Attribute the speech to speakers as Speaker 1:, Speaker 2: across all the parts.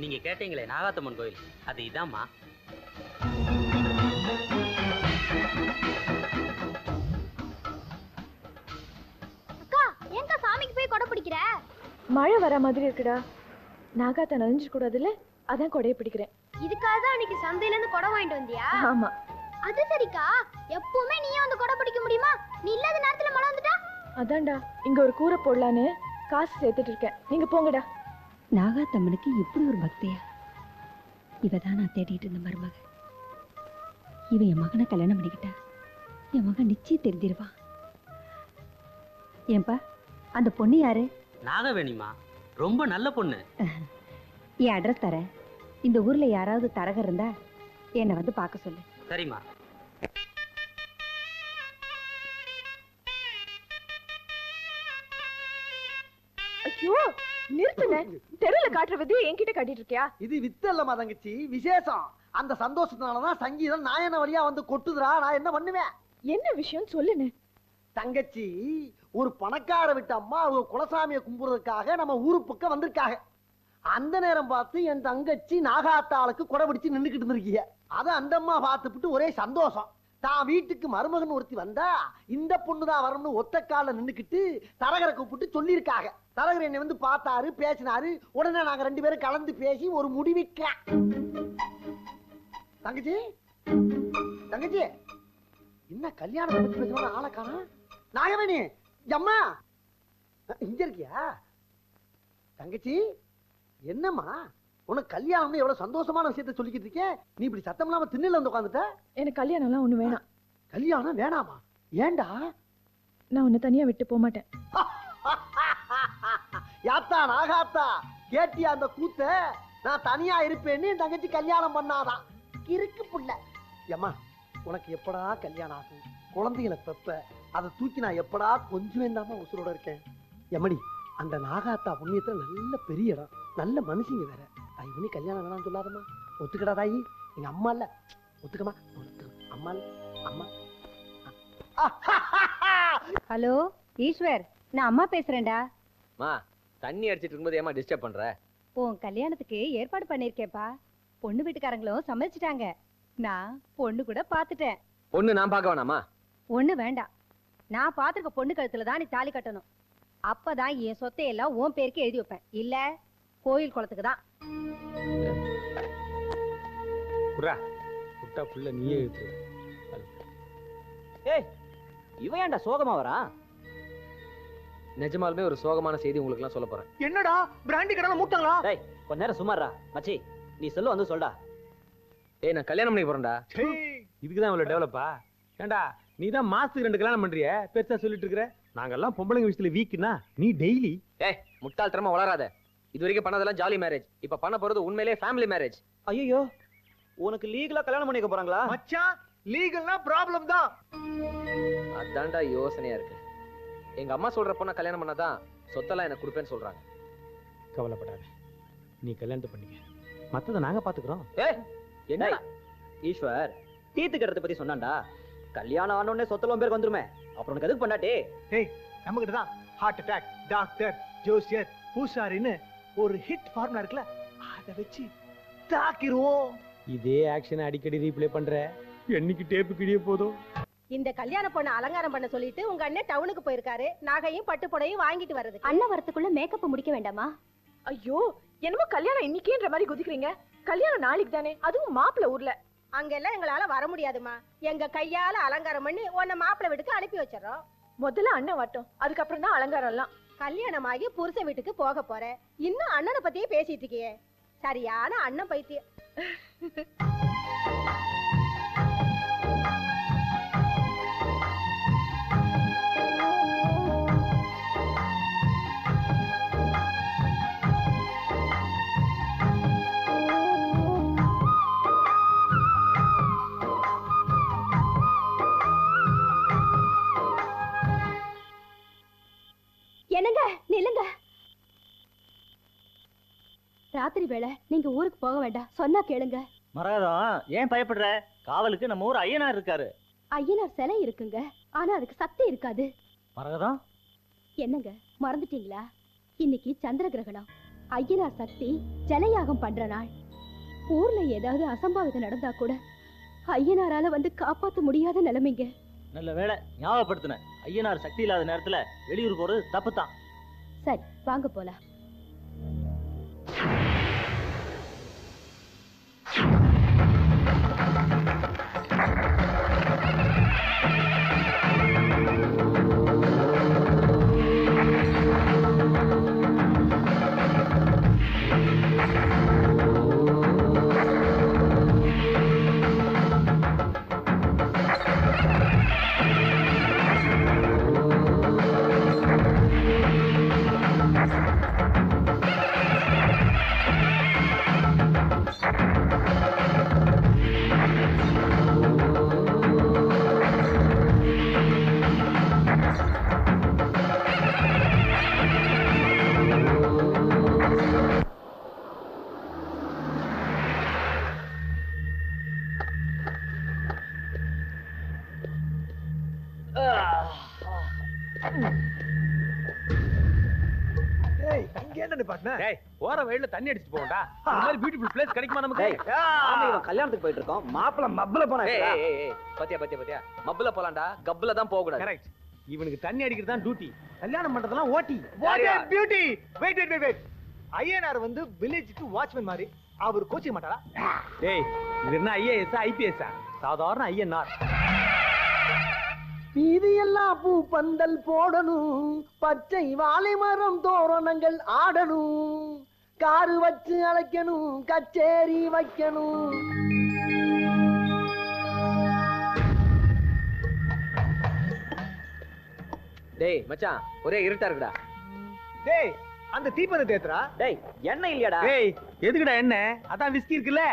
Speaker 1: நீங்க கேட்டீங்களே நாகாத்தம்மன் கோயில், அது இதாம்மா.
Speaker 2: அக்கா, ஏன்க்கா சாமிக்கு போய் கொடை பிடிக்கிற?
Speaker 3: மழை வர மாதிரி இருக்குடா. நாகாத்தா நனைஞ்சு கூடாதுல்ல, அதான் கொடையை பிடிக்கிறேன்.
Speaker 2: இதுக்காக தான் அன்னைக்கு சந்தையில இருந்து கொடை வாங்கிட்டு வந்தியா?
Speaker 3: ஆமா.
Speaker 2: அது சரிக்கா, எப்பவுமே நீயே வந்து கொடை பிடிக்க முடியுமா? நீ இல்லாத நேரத்துல மழை வந்துட்டா?
Speaker 3: அதான்டா, இங்க ஒரு கூரை போடலான்னு காசு சேர்த்துட்டு இருக்கேன். நீங்க போங்கடா.
Speaker 4: நாகாத்தம்மனுக்கு இப்படி ஒரு பக்தியா? இவதான் நான் தேடிட்டு இருந்த மருமக. இவன் என் மகனை கல்யாணம் பண்ணிக்கிட்டா என் மகன் நிச்சயம் தெரிஞ்சிருவான். ஏன்பா, அந்த பொண்ணு யாரு?
Speaker 1: நாகவேணிமா, ரொம்ப நல்ல பொண்ணு.
Speaker 4: என் அட்ரஸ் தரேன். இந்த ஊர்ல யாராவது தரகர் இருந்தா என்னை வந்து பார்க்க சொல்லு.
Speaker 1: சரிம்மா.
Speaker 3: ஐயோ, நிறுத்துங்க. தெருல காட்டுற விதியை என்கிட்ட காட்டிட்டு இருக்கியா?
Speaker 5: இது வித்து இல்லம்மா தங்கச்சி, விசேஷம். அந்த சந்தோஷத்தினாலதான் சங்கீதம் நாயன வழியா வந்து கொட்டுதுரா. நான் என்ன பண்ணுவேன்?
Speaker 3: என்ன விஷயம் சொல்லுன்னு.
Speaker 5: தங்கச்சி, ஒரு பணக்கார விட்டு அம்மா அவங்க குலசாமியை கும்புறதுக்காக நம்ம ஊரு பக்கம் வந்திருக்காங்க. அந்த நேரம் பார்த்து என் தங்கச்சி நாகாத்தாளுக்கு கொடை பிடிச்சு நின்றுக்கிட்டு இருந்திருக்கீங்க. அதை அந்த அம்மா பார்த்துட்டு ஒரே சந்தோஷம். தான் வீட்டுக்கு மருமகன் ஒருத்தி வந்தா இந்த பொண்ணுதான் வரணும்னு ஒத்த கால நின்னுக்கிட்டு தரகரை கூப்பிட்டு சொல்லியிருக்காங்க. தரகர் என்னை வந்து பார்த்தாரு, பேசினாரு. உடனே நாங்க 2 பேரும் கலந்து பேசி ஒரு முடிவுக்க. தங்கச்சி, தங்கச்சி, என்ன கல்யாணத்தை பத்தி பேசுற ஆளை காணா? நாகவேணி, அம்மா இங்க இருக்கியா? தங்கச்சி, என்னம்மா உனக்கு கல்யாணம்னு எவ்வளவு சந்தோஷமான விஷயத்த சொல்லிக்கிட்டு இருக்கேன். நீ இப்படி சத்தம் இல்லாம திண்ணில வந்து உட்காந்துட்ட.
Speaker 3: எனக்கு கல்யாணம் எல்லாம் ஒண்ணு வேணாம்.
Speaker 5: கல்யாணம் வேணாமா? ஏண்டா?
Speaker 3: நான் உன்னை தனியா விட்டு போக மாட்டேன்.
Speaker 5: யாத்தா நாகாத்தா, கேட்டியா அந்த கூத்த? நான் தனியா இருப்பேன்னு என் தங்கச்சி கல்யாணம் பண்ணாதான். கிறுக்கு புள்ள. ஏம்மா, உனக்கு எப்படா கல்யாணம் ஆகும்? குழந்தைகளை பெப்ப அதை தூக்கி நான் எப்படா கொஞ்சம் வேண்டாமா உசுரோட இருக்கேன். எம்மடி, அந்த நாகாத்தா புண்ணியத்துல நல்ல பெரிய இடம், நல்ல மனுஷங்க வேற. தாய் கல்யாணம் வேணாம்னு சொல்லாதம்மா. ஒத்துக்கடா தாயி. எங்க அம்மா இல்ல, ஒத்துக்கமா. அம்மா இல்ல, அம்மா.
Speaker 4: ஹலோ ஈஸ்வர், நான் அம்மா பேசுறேன்டா.
Speaker 6: மா, தண்ணி அடிச்சிட்டு இருக்கும்போது ஏமா டிஸ்டர்ப் பண்ற?
Speaker 4: உன் கல்யாணத்துக்கு ஏற்பாடு பண்ணிருக்கேப்பா. பொண்ணு வீட்டுக்காரங்களும் சம்மதிச்சிட்டாங்க. நான் பொண்ணு கூட பாத்துட்டேன்.
Speaker 6: பொண்ணு நான் பார்க்க வேணாமா?
Speaker 4: ஒண்ணு வேண்டாம். நான் பாத்துருக்க பொண்ணு கழுத்துல தான் நீ தாலி கட்டணும். அப்பதான் என் சொத்தை எல்லாம் உன் பேருக்கு எழுதி வைப்பேன். இல்ல கோயில் குளத்துக்கு தான்.
Speaker 6: நீயே
Speaker 7: இவன் ஏன்டா சோகமா வரான்?
Speaker 6: நிஜமாலுமே ஒரு சோகமான செய்தி உங்களுக்கு எல்லாம் சொல்ல போறேன்.
Speaker 5: என்னடா பிராண்டி கடனை மூட்டாங்களா?
Speaker 7: டேய், கொஞ்ச நேரம் சும்மாறா. மச்சி, நீ சொல்லு வந்து சொல்டா.
Speaker 6: ஏய், நான் கல்யாணம் பண்ணி போறேன்டா.
Speaker 8: இதுக்குதான் இவ்வளவு டெவலப்பா? ஏண்டா, நீ தான் மாசத்துக்கு 2 கல்யாணம் பண்றிய, பெருசா சொல்லிட்டு இருக்கிற. நாங்கெல்லாம் பொம்பளைங்க விஷயத்துல வீக்குன்னா நீ டெய்லி.
Speaker 6: ஏய், முட்டாள்தனமா வளராத. இது வரைக்கும் பண்ணதெல்லாம் ஜாலி மேரேஜ். இப்ப பண்ண போறது உண்மையிலேயே ஃபேமிலி மேரேஜ்.
Speaker 7: ஐயோ, உனக்கு லீகலா கல்யாணம் பண்ணிக்க போறாங்களா?
Speaker 5: மச்சான், லீகல்னா ப்ராப்ளம் தான்.
Speaker 6: அதான்டா யோசனையா இருக்கு. எங்க அம்மா சொல்ற பொண்ண கல்யாணம் பண்ணாதான் சொத்தெல்லாம் எனக்கு கொடுப்பேன்னு சொல்றாங்க.
Speaker 8: கவலைப்படாத, நீ கல்யாணத்தை பண்ணிக்க, மத்தத நாங்க பாத்துக்கிறோம்.
Speaker 7: ஏய், என்ன ஈஸ்வர் தீத்து கட்டத்தை பத்தி சொன்னான்டா. கல்யாணம் ஆனோடனே சொத்தெல்லாம் பேருக்கு வந்துருமே, அப்புறம் உனக்கு எதுக்கு பண்ணாட்டே?
Speaker 5: ஏய், நமக்கிட்ட தான் ஹார்ட் அட்டாக், டாக்டர், ஜோசியர், பூசாரின்னு ஒரு ஹிட் ஃபார்முலா இருக்குல்ல, அதை வச்சு தாக்கிடுவோம்.
Speaker 8: இதே ஆக்ஷனை அடிக்கடி ரீப்ளே பண்ற, என்னைக்கு டேப்பு கிழிய போதும்.
Speaker 4: இந்த கல்யாண பொண்ணு அலங்காரம் பண்ண சொல்லிட்டு உங்க அண்ணன் டவுனுக்கு போயிருக்காரு. நகையும் பட்டு புடையும் வாங்கிட்டு வருது.
Speaker 2: அண்ணன் வரத்துக்குள்ள மேக்கப் முடிக்க வேண்டாமா?
Speaker 3: ஐயோ, என்னமோ கல்யாணம் இன்னைக்கேன்ற மாதிரி குதிக்கிறீங்க. கல்யாணம் நாளைக்கு தானே, அதுவும் மாப்பிள்ளை ஊர்ல.
Speaker 4: அங்கெல்லாம் எங்களால வர முடியாதுமா. எங்க கையால அலங்காரம் பண்ணி உன்னை மாப்பிள்ளை வீட்டுக்கு அனுப்பி வச்சிடறோம்.
Speaker 3: முதல்ல அண்ணன் வரட்டும், அதுக்கப்புறம் தான் அலங்காரம் எல்லாம்.
Speaker 4: கல்யாணமாகி புருஷ வீட்டுக்கு போக போற, இன்னும் அண்ணனை பத்தியே பேசிட்டு இருக்கியே. சரியான அண்ணன் பைத்தியம்.
Speaker 2: என்னங்க, நில்லுங்க. ராத்திரி வேளை நீங்க ஊருக்கு போக வேண்டாம், சொன்னா கேளுங்க.
Speaker 7: மரகதம், ஏன் பயப்படுற? காவலுக்கு நம்ம ஊர் ஐயனார் இருக்காரு.
Speaker 2: ஐயனார் சிலை இருக்குங்க, ஆனா அதுக்கு சக்தி இருக்காது.
Speaker 7: மரகதம்,
Speaker 2: என்னங்க மறந்துட்டீங்களா? இன்னைக்கு சந்திர கிரகணம்.
Speaker 4: ஐயனார் சக்தி ஜலயாகம் பண்ற நாள். ஊர்ல ஏதாவது அசம்பாவிதம் நடந்தா கூட ஐயனாரால வந்து காப்பாத்த முடியாத நிலைமைங்க.
Speaker 7: நல்ல வேளை ஞாபகப்படுத்தின. ஐயனார் சக்தி இல்லாத நேரத்துல வெளியூர் போறது தப்புதான்.
Speaker 4: சரி வாங்க போலாம்.
Speaker 8: போற வழியில தண்ணி அடிச்சுட்டு போகண்டா. இந்த மாதிரி பியூட்டிஃபுல் பிளேஸ் கிடைக்குமா நமக்கு?
Speaker 7: கல்யாணத்துக்கு போயிட்டு இருக்கோம். மாப்பிள மப்பல போனா
Speaker 6: பாத்தியா மப்புல போலாம்டா, கப்புல தான் போக கூடாது.
Speaker 8: கரெக்ட். இவனுக்கு தண்ணி அடிக்கிறது தான் டியூட்டி, கல்யாணம் பண்றதெல்லாம் ஓட்டி.
Speaker 5: பியூட்டி. வெயிட். ஐயனார் வந்து வில்லேஜுக்கு வாட்ச்மேன் மாதிரி. அவர் கோச்சிக்க மாட்டாரா?
Speaker 8: டேய், இது என்ன ஐஏஎஸ் ஐபிஎஸ்? சாதாரண ஐயனார்.
Speaker 5: வீதியெல்லாம் பூ பந்தல் போடணும், பச்சை வாழை மரம் தோரணங்கள் ஆடணும், காரு வச்சு அழைக்கணும், கச்சேரி வைக்கணும்.
Speaker 6: டேய் மச்சான், ஒரே இருட்டா இருக்குடா.
Speaker 5: டேய், அந்த தீப்பந்தத்தை ஏத்துறா.
Speaker 7: டேய் எண்ணெய் இல்லையாடா?
Speaker 8: டேய் எதுக்குடா எண்ணெய்? அதான் விஸ்கி இருக்குல்ல,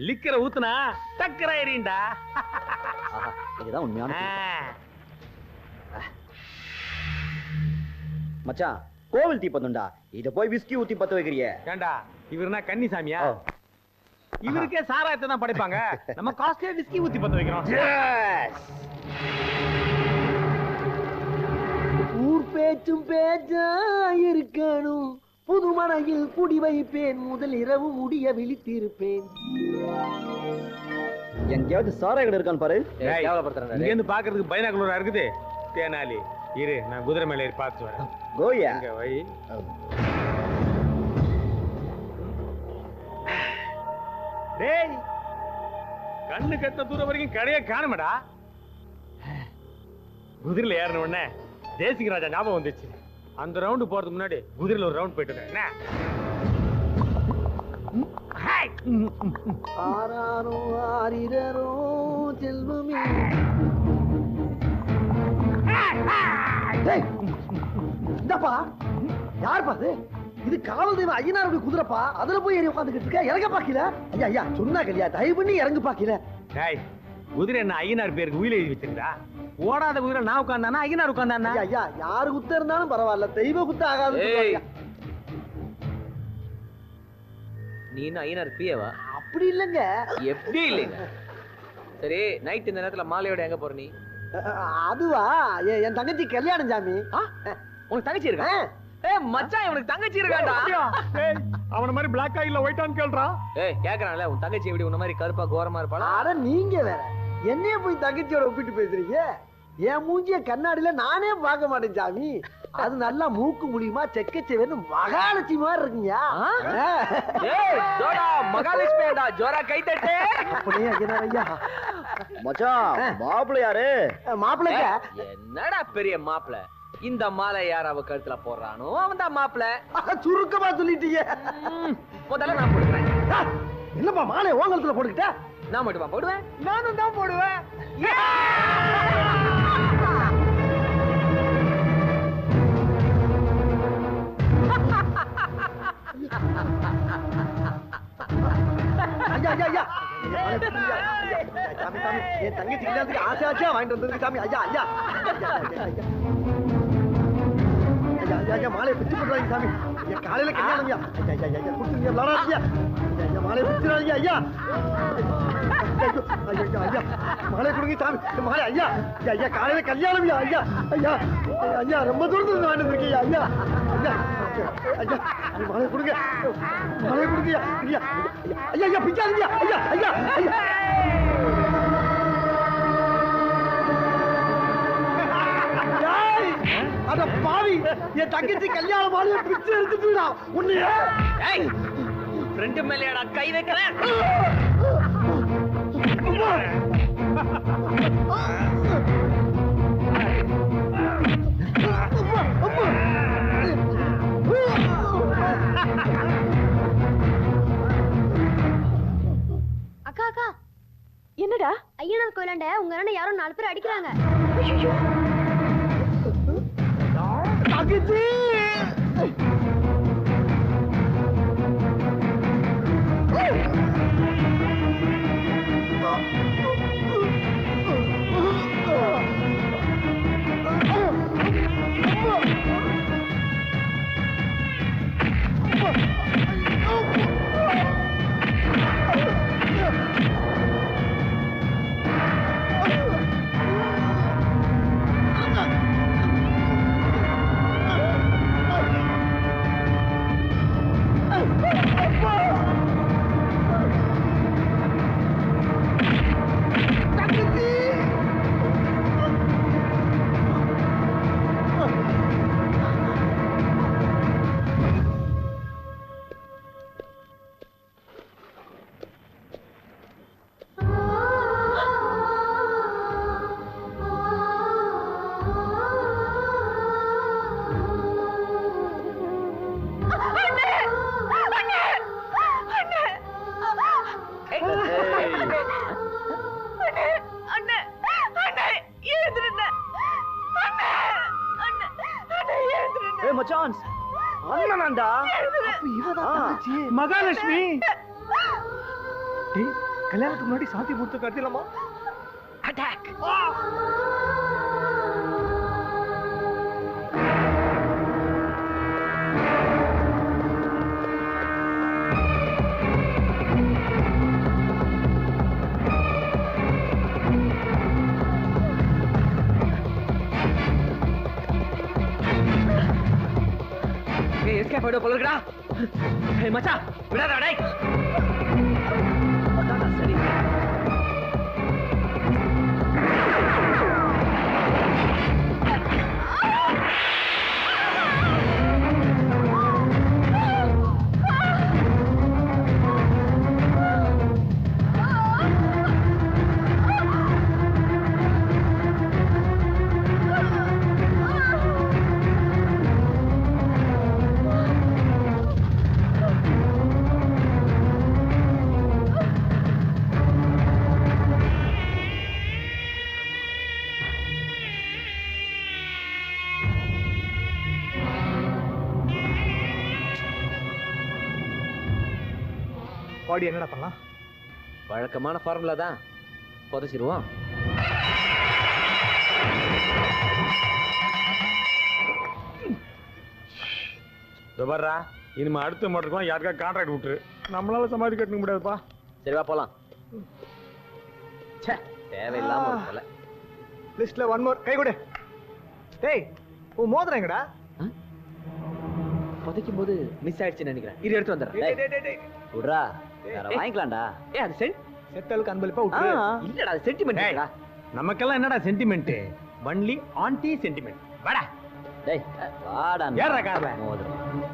Speaker 8: லிக்கரை ஊத்துனா டக்கரா எறியண்டா.
Speaker 7: இதுதான் உண்மையான மச்சான். கோவில் தீப்பந்தம்டா, இத போய் விஸ்கி ஊத்தி பத்த வைக்கிறிய.
Speaker 8: ஏண்டா இவருனா கன்னி சாமியா? இவருக்கே சாராயத்தை தான் படைப்பாங்க, நம்ம காஸ்ட்லியா விஸ்கி ஊத்தி பத்த வைக்கிறோம்.
Speaker 5: ஊர் பேச்சும் பேச்சா இருக்கணும், புதுமனையில் குடி வைப்பேன், முதல் இரவு முடிய விழித்திருப்பேன்.
Speaker 7: எங்கேயாவது சாராய கடை இருக்கான்னு பாரு.
Speaker 8: இங்க இருந்து பாக்குறதுக்கு பைனாகுலரா இருக்குது. தேனாலி இரு, நான் குதிரை மேல ஏறி பார்த்து வரேன்.
Speaker 7: கோயா
Speaker 8: இங்க வை. டேய், கண்ணு கட்ட தூரம் வரைக்கும் கடையை காணுமடா. குதிரையில ஏறின உடனே தேசிக ராஜா ஞாபகம் வந்துச்சு. அந்த ரவுண்டு போறதுக்கு முன்னாடி குதிரையில ஒரு ரவுண்ட் போயிட்டு இருக்கேன்.
Speaker 5: ஆராரோ ஆரிரரோ செல்வமே. இந்தப்பா யார் பாது? இது காவல் தெய்வம் ஐயனாருடைய குதிரைப்பா. அதுல போய் ஏறி உட்காந்துக்கிட்டு இருக்க. இறங்க பாக்கல. ஐயா சொன்னா கலியா, தயவு பண்ணி இறங்கு பாக்கல.
Speaker 8: டேய், குதிரை என்ன ஐயனார் பேருக்கு உயிர் எழுதி வச்சிருக்கா? ஓடாத குதிரை நான் உட்கார்ந்தானா ஐயனார் உட்கார்ந்தானா?
Speaker 5: ஐயா யாரு குத்த இருந்தாலும் பரவாயில்ல, தெய்வ குத்த ஆகாது.
Speaker 6: நீ என்ன ஐயனார் பியவா?
Speaker 5: அப்படி இல்லங்க.
Speaker 6: எப்படி இல்லைங்க? சரி, நைட் இந்த நேரத்துல மாலையோட எங்க போற நீ?
Speaker 5: அதுவா, என் தங்கச்சி கல்யாணம் சாமி.
Speaker 6: உனக்கு தங்கச்சி இருக்கா? மச்சான், இவனுக்கு தங்கச்சி இருக்காடா.
Speaker 8: அவன மாதிரி பிளாக் ஆயில ஒயிட் ஆன் கேள்றா.
Speaker 6: கேக்குறான்ல, உன் தங்கச்சி எப்படி உன்ன மாதிரி கருப்பா கோரமா இருப்பாளா?
Speaker 5: அட நீங்க வேற, என்னைய போய் தங்கச்சியோட ஒப்பிட்டு பேசுறீங்க? என் மூஞ்சிய கண்ணாடியில நானே பார்க்க மாட்டேன் சாமி. அது நல்லா மூக்கு மூலியமா செக்கச்சேவன்னு மகாலட்சுமி மாதிரி இருக்குங்க.
Speaker 6: மகாலட்சுமிடா, ஜோரா கை தட்டு.
Speaker 5: அப்படியே ஐயா
Speaker 7: மச்சான், மாப்பிள்ளை யாரு?
Speaker 5: மாப்பிள்ளைங்க
Speaker 6: என்னடா பெரிய மாப்பிள்ளை? இந்த மாலை யார் அவ கழுத்துல போடுறானோ அவன் தான் மாப்பிள்ளை.
Speaker 5: சுருக்கமா சொல்லிட்டீங்க.
Speaker 6: முதல்ல நான் போடுவேன்.
Speaker 5: என்னப்பா மாலை ஓங்கலத்துல போட்டுக்கிட்ட?
Speaker 6: நான் மட்டுமா போடுவேன்?
Speaker 5: நானும் தான் போடுவேன். ஐயா சாமி சாமி, என் தங்கச்சி கல்யாணத்துக்கு ஆசை ஆசையா வாங்கிட்டு வந்திருக்கு சாமி. ஐயா ஐயா ஐயா மாலையை பிச்சு போடுறாங்க சாமி. என் காலையில கல்யாணம். ஐயா ஐயா ஐயா கொடுத்துருங்க, விளாடாதியா. ஐயா மாலையை பிச்சுறாங்க. ஐயா ஐயா மாலை கொடுங்க சாமி. மாலை ஐயா ஐயா காலையில கல்யாணம். ஐயா ஐயா ஐயா ரொம்ப தூரத்துல வாங்கிட்டு இருக்கீங்க. ஐயா மழை கொடுங்க மழை கொடுங்க ஐயா ஐயா ஐயா பிச்சாதீங்க ஐயா ஐயா ஐயா அட பாவி என் தங்கச்சி கல்யாண மாலையை பிச்சு எடுத்துட்டா உன்னையே
Speaker 6: ஃப்ரெண்டு மேலேடா கை வைக்கிறேன்.
Speaker 2: அக்கா அக்கா
Speaker 3: என்னடா?
Speaker 2: ஐயனார் கோயிலாண்ட உங்க அண்ணன் யாரோ 4 பேர் அடிக்கிறாங்க.
Speaker 5: தங்கச்சி
Speaker 7: மச்சான்ஸ் அண்ணனாண்டா
Speaker 8: மகாலட்சுமி கல்யாணத்துக்கு முன்னாடி சாந்தி முகூர்த்தம் காட்டிடலாமா?
Speaker 6: அட்டாக். எஸ்கேப் ஆயிடு போல இருக்குடா. ஏய் மச்சான் விடாதடா டேய். சரி.
Speaker 8: பாடி என்னடா பண்ணலாம்?
Speaker 6: வழக்கமான ஃபார்முலா தான். புதைச்சிருவோம்.
Speaker 8: வர்றா இனிமே அடுத்த மாட்டுக்கும் யாருக்கா கான்ட்ராக்ட் விட்டுரு. நம்மளால சமாதி கட்டணும் முடியாதுப்பா.
Speaker 6: சரிவா போலாம். தேவையில்லாம ஒரு கொலை.
Speaker 8: லிஸ்ட்ல ஒன் மோர். கை கொடு. டேய் உன் மோதிரம் எங்கடா?
Speaker 6: புதைக்கும் போது மிஸ் ஆயிடுச்சுன்னு நினைக்கிறேன். இது எடுத்து வந்துடுறேன்.
Speaker 7: விட்றா வாங்கிக்கலாம்டா.
Speaker 6: அது
Speaker 8: செட்டலுக்கு அன்பளிப்பா விட்டுரு.
Speaker 6: இல்லடா அது சென்டிமெண்ட்.
Speaker 8: நமக்கெல்லாம் என்னடா சென்டிமெண்ட்? Only anti sentiment. வாடா
Speaker 7: டேய் வாடா.
Speaker 8: ஏறா கார்ல.
Speaker 7: மோதிரம்